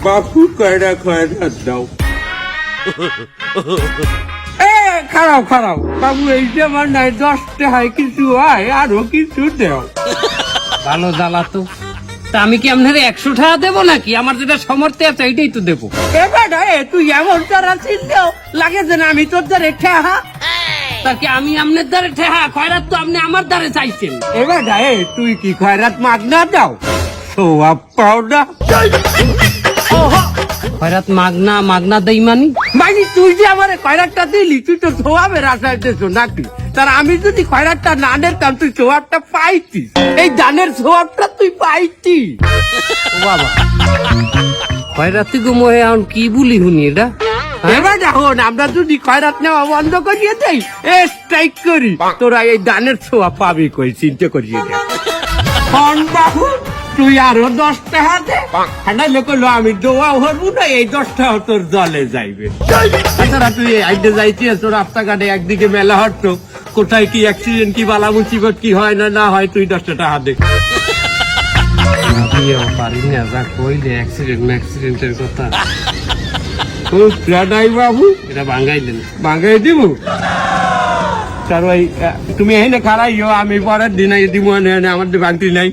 বাপু কয়টা খয়রাত দাও। খারাপ খারাপ বাবু, এই যে আমার নাই 10 টাকায় কিছু হয়, আরো কিছু দেও। ভালো জ্বালা তো। তা আমি কি আপনার 100 টাকা দেবো নাকি? আমার যেটা সমর্থ আছে এইটাই তো দেবো। এবার তুই এমন তারা চিনলেও লাগে যে না আমি তোর দ্বারে ঠেহা। তা কি আমি আপনার দ্বারে ঠেহা? খয়রাত তো আপনি আমার দ্বারে চাইছেন। এবার তুই কি খয়রাত মাগনা দাও? সোয়াব পাও না? খয়রাত মাগনা মাগনা দেই মানি? মানে তুই যে আমার খয়রাতটা দিলি, তুই তো সোয়াবের আশায় দিস নাকি? তার আমি যদি খয়রাতটা না নিতাম, তুই সোয়াবটা পাইতি। এই দানের সোয়াবটা তুই পাইতি। ও বাবা, খয়রাতি গো মোহে এখন কি বলি শুনি এটা? এবার দেখুন, আমরা যদি খয়রাত নেওয়া বন্ধ করিয়ে দেই, স্ট্রাইক করি, তোরা এই দানের ছোঁয়া পাবি কই, চিন্তা করিয়ে দে। বাবু তুই আরো 10 টাকা দে, লোক আমি দোয়া হবো না, এই 10 টাকা তোর জলে যাইবে। তাছাড়া তুই আইডে যাইছিস, তোর রাস্তাঘাটে একদিকে মেলা হতো, কোথায় কি অ্যাক্সিডেন্ট কি বালা মুসিবত কি হয় না না হয়, তুই 10 টাকা দে। পারি না, যা কইলে অ্যাক্সিডেন্টের কথা বাবু এটা ভাঙ্গাই দেন। ভাঙাই দিব। তার ওই তুমি এখানে খারাইও, আমি পরের দিন দিব, আমার ভাঙতি নাই।